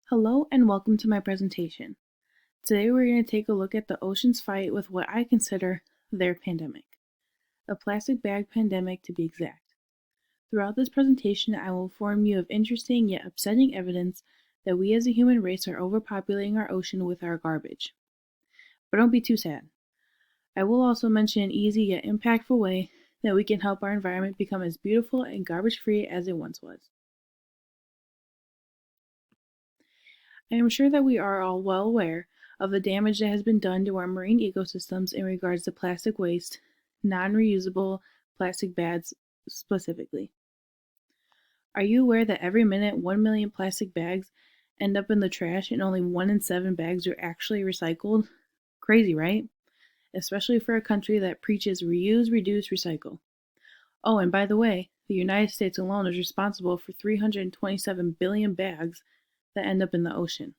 Hello and welcome to my presentation. Today we're going to take a look at the ocean's fight with what I consider their pandemic. A plastic bag pandemic to be exact. Throughout this presentation, I will inform you of interesting yet upsetting evidence that we as a human race are overpopulating our ocean with our garbage. But don't be too sad. I will also mention an easy yet impactful way that we can help our environment become as beautiful and garbage-free as it once was. I am sure that we are all well aware of the damage that has been done to our marine ecosystems in regards to plastic waste, non-reusable plastic bags specifically. Are you aware that every minute 1 million plastic bags end up in the trash and only 1 in 7 bags are actually recycled? Crazy, right? Especially for a country that preaches reuse, reduce, recycle. Oh, and by the way, the United States alone is responsible for 327 billion bags that end up in the ocean.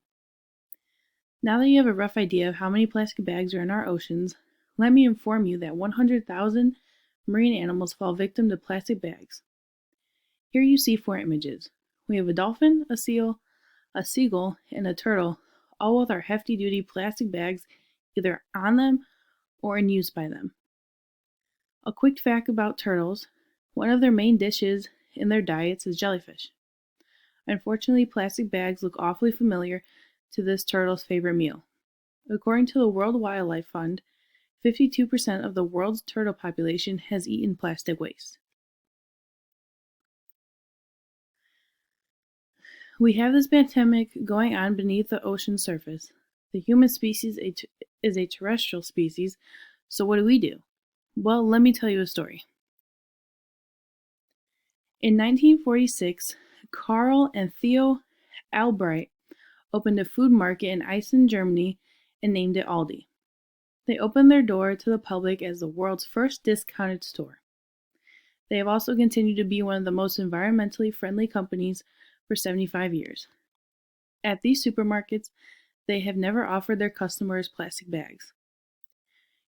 Now that you have a rough idea of how many plastic bags are in our oceans, let me inform you that 100,000 marine animals fall victim to plastic bags. Here you see 4 images. We have a dolphin, a seal, a seagull, and a turtle, all with our hefty-duty plastic bags either on them or in use by them. A quick fact about turtles: one of their main dishes in their diets is jellyfish. Unfortunately, plastic bags look awfully familiar to this turtle's favorite meal. According to the World Wildlife Fund, 52% of the world's turtle population has eaten plastic waste. We have this pandemic going on beneath the ocean surface. The human species is a terrestrial species, so what do? Well, let me tell you a story. In 1946, Karl and Theo Albrecht opened a food market in Essen, Germany, and named it Aldi. They opened their door to the public as the world's first discounted store. They have also continued to be one of the most environmentally friendly companies for 75 years. At these supermarkets, they have never offered their customers plastic bags.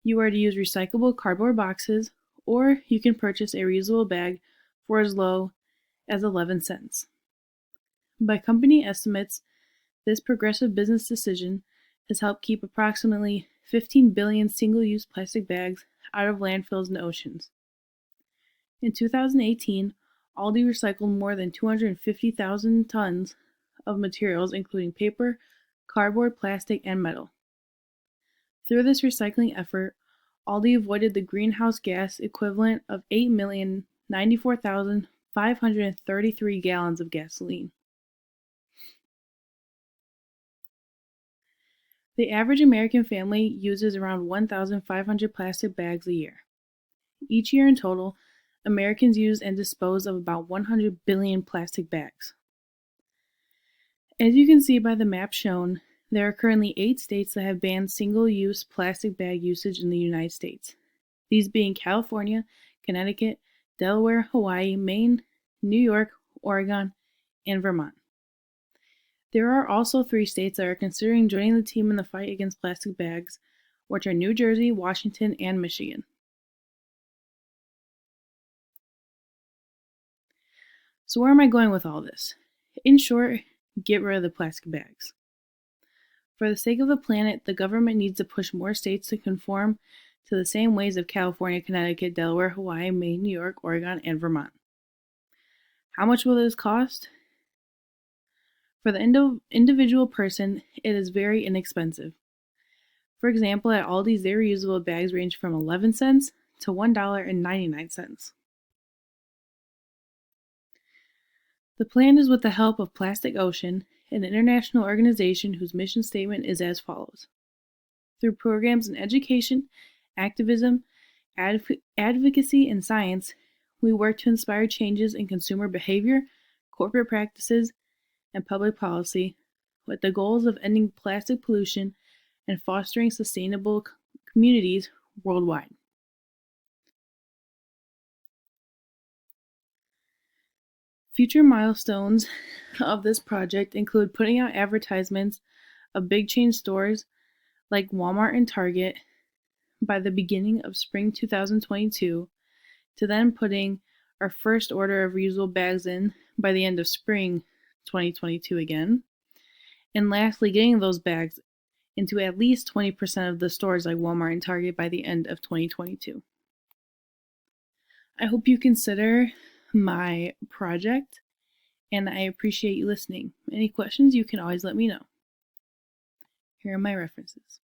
You are to use recyclable cardboard boxes, or you can purchase a reusable bag for as low as 11 cents. By company estimates, this progressive business decision has helped keep approximately 15 billion single-use plastic bags out of landfills and oceans. In 2018, Aldi recycled more than 250,000 tons of materials including paper, cardboard, plastic, and metal. Through this recycling effort, Aldi avoided the greenhouse gas equivalent of 8,094,533 gallons of gasoline. The average American family uses around 1,500 plastic bags a year. Each year in total, Americans use and dispose of about 100 billion plastic bags. As you can see by the map shown, there are currently 8 states that have banned single-use plastic bag usage in the United States, these being California, Connecticut, Delaware, Hawaii, Maine, New York, Oregon, and Vermont. There are also 3 states that are considering joining the team in the fight against plastic bags, which are New Jersey, Washington, and Michigan. So where am I going with all this? In short, get rid of the plastic bags. For the sake of the planet, the government needs to push more states to conform to the same ways of California, Connecticut, Delaware, Hawaii, Maine, New York, Oregon, and Vermont. How much will this cost? For the individual person, it is very inexpensive. For example, at Aldi's, their reusable bags range from 11 cents to $1.99. The plan is with the help of Plastic Ocean, an international organization whose mission statement is as follows. Through programs in education, activism, advocacy, and science, we work to inspire changes in consumer behavior, corporate practices, and public policy, with the goals of ending plastic pollution and fostering sustainable communities worldwide. Future milestones of this project include putting out advertisements of big chain stores like Walmart and Target by the beginning of spring 2022, to then putting our first order of reusable bags in by the end of spring 2022 again, And lastly, getting those bags into at least 20% of the stores like Walmart and Target by the end of 2022. I hope you consider my project, and I appreciate you listening. Any questions, you can always let me know. Here are my references.